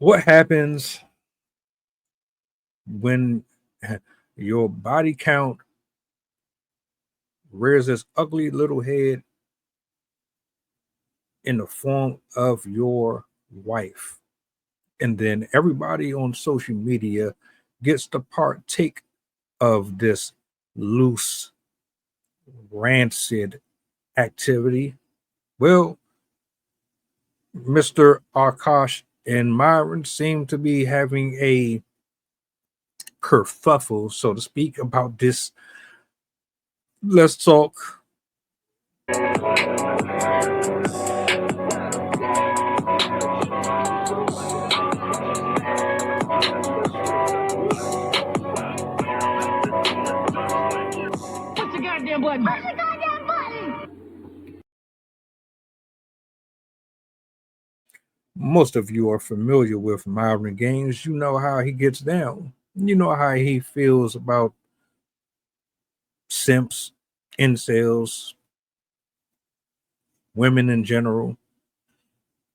What happens when your body count rears its ugly little head in the form of your wife? And then everybody on social media gets to partake of this loose, rancid activity. Well, Mr. Akash and Myron seem to be having a kerfuffle, so to speak, about this. Let's talk. Push the goddamn button. Push the goddamn button. Most of you are familiar with Myron Gaines. You know how he gets down. You know how he feels about simps, incels, women in general.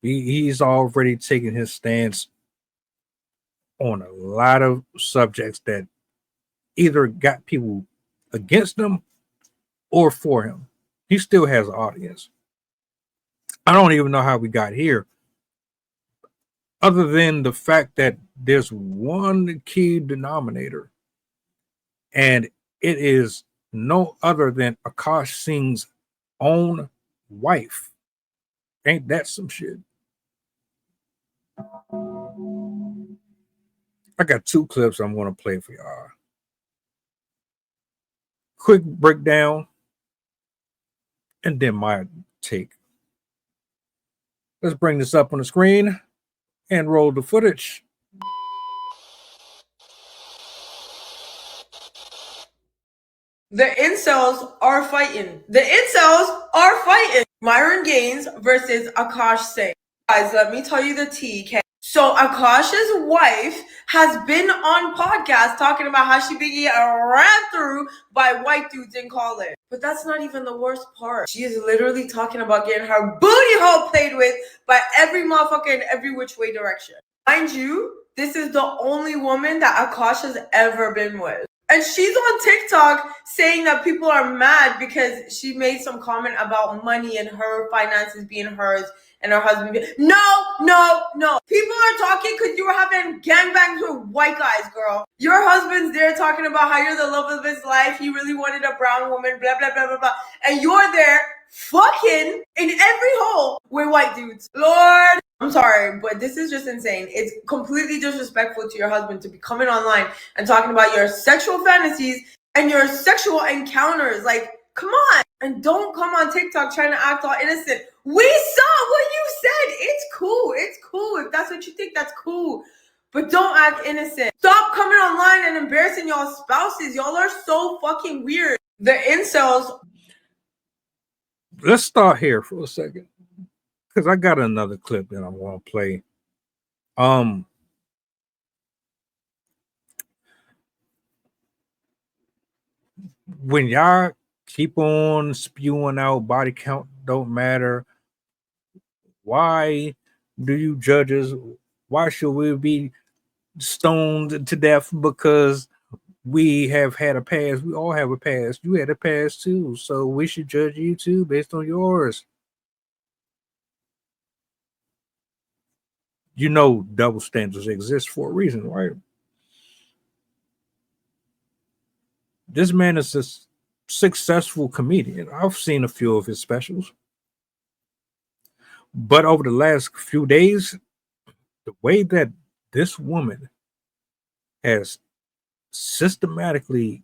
He's already taken his stance on a lot of subjects that either got people against him or for him. He still has an audience. I don't even know how we got here, other than the fact that there's one key denominator, and it is no other than Akash Singh's own wife. Ain't that some shit? I got two clips I'm going to play for y'all. Quick breakdown, and then my take. Let's bring this up on the screen and roll the footage. The incels are fighting. The incels are fighting. Myron Gaines versus Akaash Singh. Guys, let me tell you the tea, okay? So Akash's wife has been on podcasts talking about how she being ran through by white dudes in college. But that's not even the worst part. She is literally talking about getting her booty hole played with by every motherfucker in every which way direction. Mind you, this is the only woman that Akaash has ever been with. And she's on TikTok saying that people are mad because she made some comment about money and her finances being hers and her husband being... No. People are talking because you were having gangbangs with white guys, girl. Your husband's there talking about how you're the love of his life. He really wanted a brown woman, blah, blah, blah, blah, blah. And you're there fucking in every hole with white dudes. Lord, I'm sorry, but this is just insane. It's completely disrespectful to your husband to be coming online and talking about your sexual fantasies and your sexual encounters. Like, come on. And don't come on TikTok trying to act all innocent. We saw what you said. It's cool. It's cool. If that's what you think, that's cool. But don't act innocent. Stop coming online and embarrassing y'all spouses. Y'all are so fucking weird. The incels. Let's start here for a second, because I got another clip that I'm going to play. When y'all keep on spewing out body count don't matter, why do you judges, why should we be stoned to death because we have had a past? We all have a past. You had a past too, so we should judge you too based on yours. You know, double standards exist for a reason, right? This man is a successful comedian. I've seen a few of his specials. But over the last few days, the way that this woman has systematically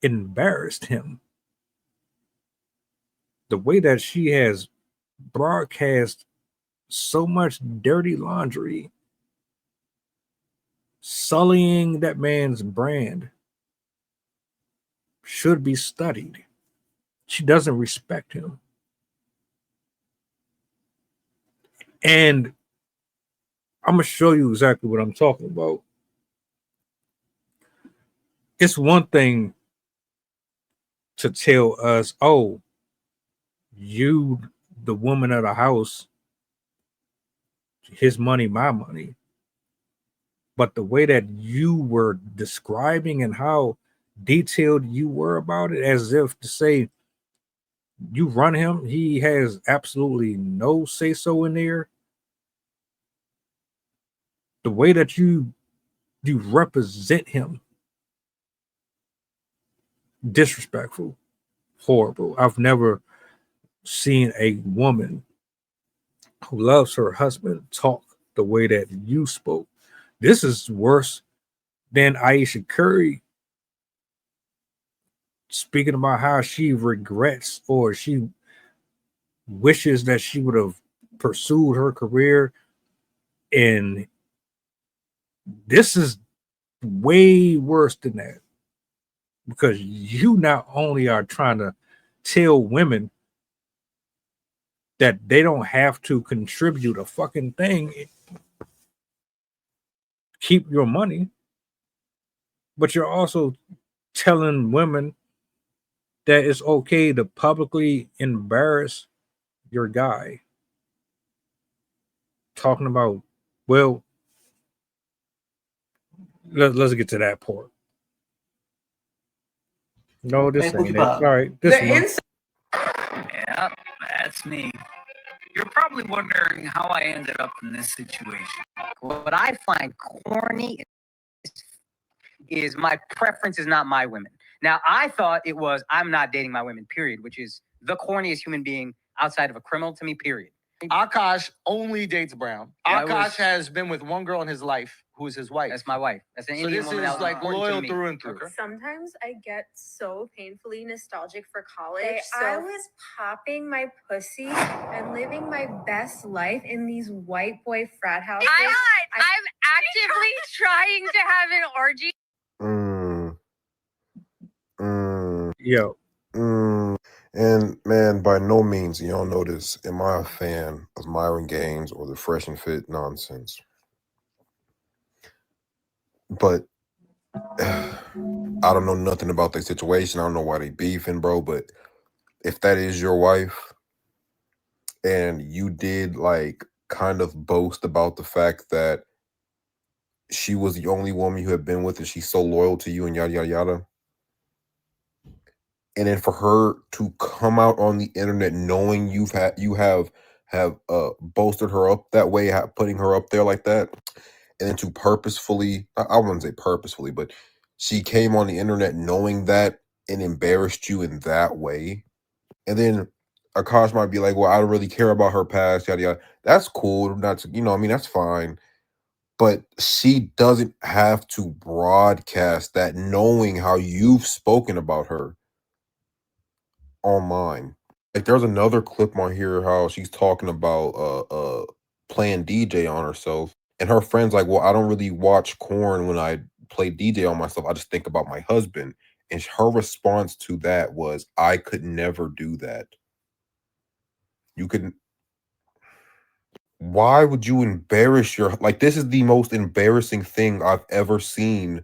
embarrassed him, the way that she has broadcast so much dirty laundry, sullying that man's brand, should be studied. She doesn't respect him. And I'm going to show you exactly what I'm talking about. It's one thing to tell us, oh, you, the woman of the house, his money, my money. But the way that you were describing and how detailed you were about it, as if to say you run him, he has absolutely no say so in there. The way that you represent him, disrespectful, horrible. I've never seen a woman who loves her husband talk the way that you spoke. This is worse than Aisha Curry speaking about how she regrets or she wishes that she would have pursued her career. And this is way worse than that, because you not only are trying to tell women that they don't have to contribute a fucking thing, keep your money, but you're also telling women that it's okay to publicly embarrass your guy. Talking about, well, let's get to that part. No, this ain't it. All right, this one. Yeah, that's me. You're probably wondering how I ended up in this situation. What I find corny is my preference is not my women. Now, I thought it was I'm not dating my women, period, which is the corniest human being outside of a criminal to me, period. Akaash only dates brown. Yeah, Akaash has been with one girl in his life who is his wife. That's my wife. That's an So Indian this woman. is like loyal through and through. Okay. Sometimes I get so painfully nostalgic for college. So I was popping my pussy and living my best life in these white boy frat houses. I'm actively trying to have an orgy. Yo. And man, by no means, y'all know this, am I a fan of Myron Gaines or the fresh and fit nonsense. But I don't know nothing about their situation. I don't know why they beefing, bro. But if that is your wife and you did like kind of boast about the fact that she was the only woman you had been with and she's so loyal to you and yada, yada, yada. And then for her to come out on the internet knowing you have bolstered her up that way, putting her up there like that, and then to purposefully, I wouldn't say purposefully, but she came on the internet knowing that and embarrassed you in that way. And then Akaash might be like, well, I don't really care about her past, yada, yada. That's cool. That's, that's fine. But she doesn't have to broadcast that knowing how you've spoken about her online. Like there's another clip on here how she's talking about playing DJ on herself, and her friends like, well, I don't really watch corn when I play DJ on myself. I just think about my husband. And her response to that was, I could never do that. You couldn't. Why would you embarrass this is the most embarrassing thing I've ever seen.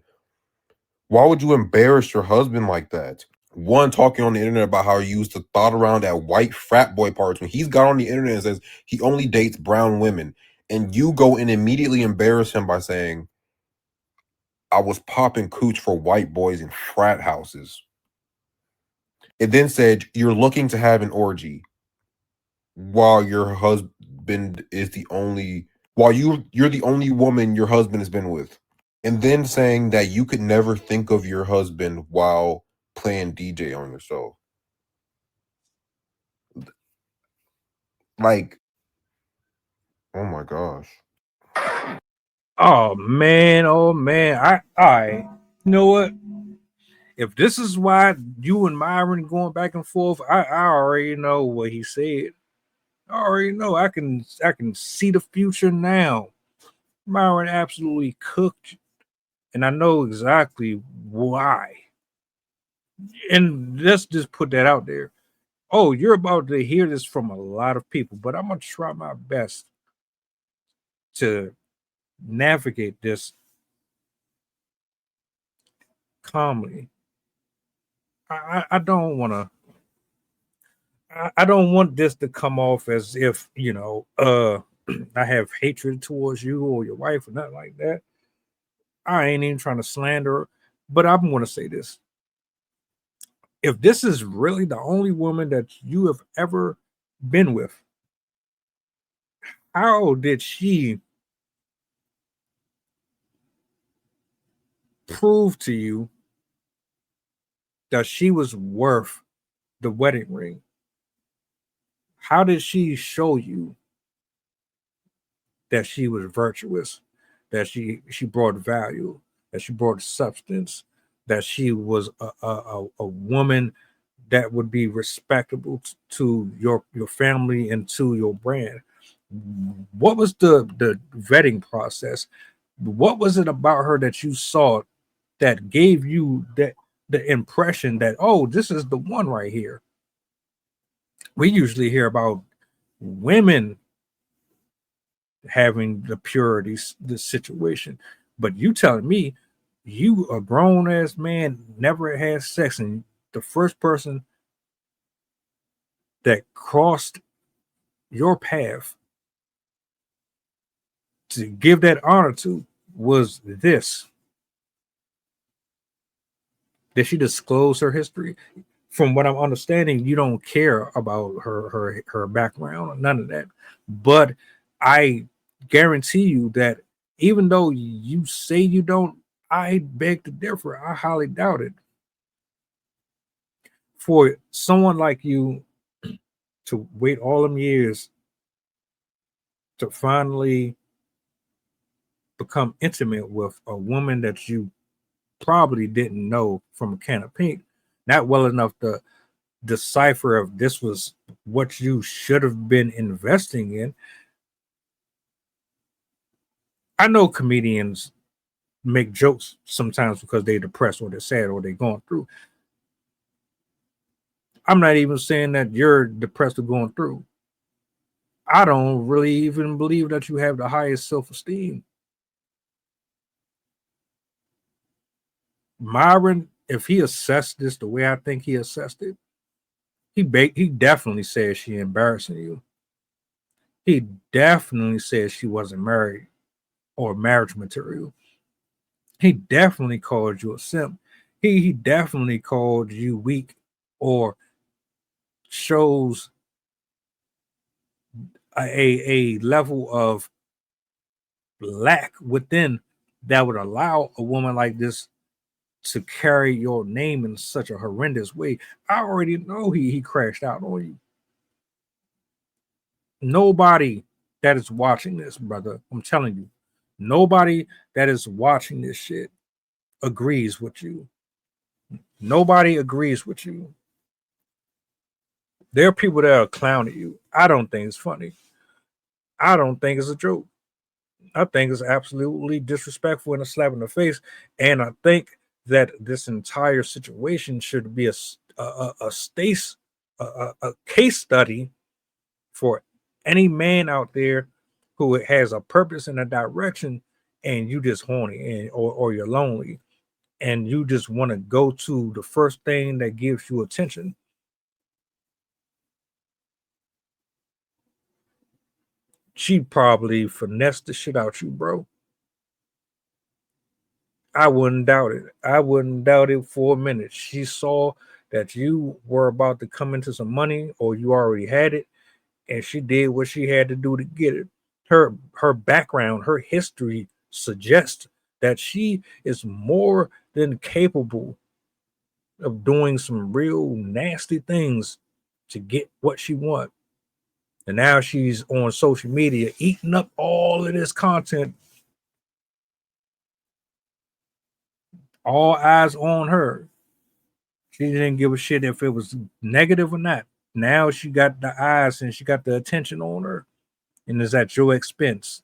Why would you embarrass your husband like that? One, talking on the internet about how he used to thought around at white frat boy parties when he's got on the internet and says he only dates brown women. And you go and immediately embarrass him by saying, I was popping cooch for white boys in frat houses. It then said, you're looking to have an orgy while your husband is you're the only woman your husband has been with. And then saying that you could never think of your husband while playing DJ on yourself. Like, oh my gosh. Oh man. I you know what? If this is why you and Myron going back and forth, I already know what he said. I already know. I can see the future now. Myron absolutely cooked, and I know exactly why. And let's just put that out there. Oh, you're about to hear this from a lot of people, but I'm gonna try my best to navigate this calmly. I don't want to. I don't want this to come off as if I have hatred towards you or your wife or nothing like that. I ain't even trying to slander her, but I'm going to say this. If this is really the only woman that you have ever been with, how did she prove to you that she was worth the wedding ring? How did she show you that she was virtuous, that she brought value, that she brought substance, that she was a woman that would be respectable to your family and to your brand? What was the vetting process? What was it about her that you saw that gave you that the impression that, oh, this is the one right here? We usually hear about women having the purity, the situation, but you telling me you a grown ass man never had sex, and the first person that crossed your path to give that honor to was this. Did she disclose her history? From what I'm understanding, you don't care about her background or none of that. But I guarantee you that even though you say you don't, I beg to differ. I highly doubt it. For someone like you to wait all them years to finally become intimate with a woman that you probably didn't know from a can of paint, not well enough to decipher if this was what you should have been investing in. I know comedians make jokes sometimes because they're depressed or they're sad or they're going through. I'm not even saying that you're depressed or going through. I don't really even believe that you have the highest self-esteem. Myron, if he assessed this the way I think he assessed it, he definitely said she embarrassing you. He definitely said she wasn't married or marriage material. He definitely called you a simp. He definitely called you weak or shows a level of lack within that would allow a woman like this to carry your name in such a horrendous way. I already know he crashed out on you. Nobody that is watching this, brother, I'm telling you, nobody that is watching this shit agrees with you. Nobody agrees with you. There are people that are clowning you. I don't think it's funny. I don't think it's a joke. I think it's absolutely disrespectful and a slap in the face. And I think that this entire situation should be a case study for any man out there who has a purpose and a direction, and you just horny and or you're lonely, and you just want to go to the first thing that gives you attention. She probably finessed the shit out you, bro. I wouldn't doubt it. I wouldn't doubt it for a minute. She saw that you were about to come into some money or you already had it, and she did what she had to do to get it. Her background, her history suggests that she is more than capable of doing some real nasty things to get what she wants. And now she's on social media eating up all of this content. All eyes on her. She didn't give a shit if it was negative or not. Now she got the eyes and she got the attention on her, and it's at your expense.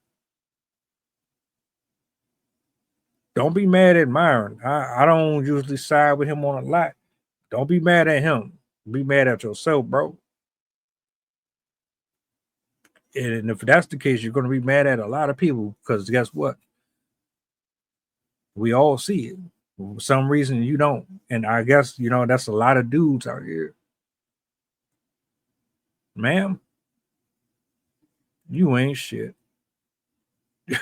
Don't be mad at Myron. I don't usually side with him on a lot. Don't be mad at him. Be mad at yourself, bro. And if that's the case, you're going to be mad at a lot of people because guess what? We all see it. For some reason, you don't. And I guess, that's a lot of dudes out here. Ma'am, you ain't shit.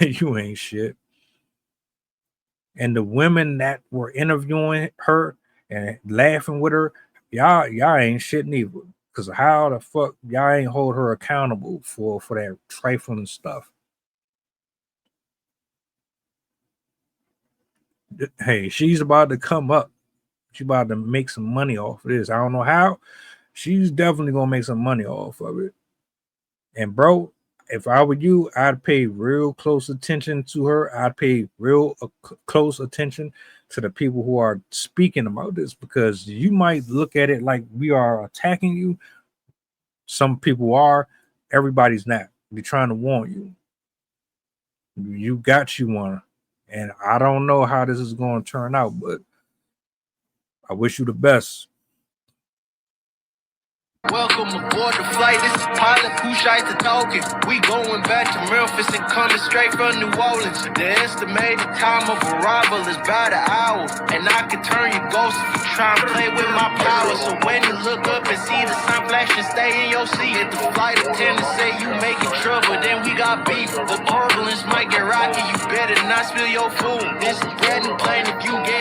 You ain't shit. And the women that were interviewing her and laughing with her, y'all ain't shit neither. Because how the fuck y'all ain't hold her accountable for that trifling stuff? Hey, she's about to come up. She's about to make some money off of this. I don't know how. She's definitely gonna make some money off of it. And bro, if I were you, I'd pay real close attention to her. I'd pay real close attention to the people who are speaking about this, because you might look at it like we are attacking you. Some people are. Everybody's not. They're trying to warn you. You got you one. And I don't know how this is going to turn out, but I wish you the best. Welcome aboard the flight. This is pilot Pusha talking. We going back to Memphis and coming straight from New Orleans. The estimated time of arrival is about an hour, and I can turn your ghost if you try and play with my power. So when you look up and see the sun flashing, stay in your seat. If the flight attendant say you making trouble, then we got beef. The turbulence might get rocky. You better not spill your food. This is bread and plain if you get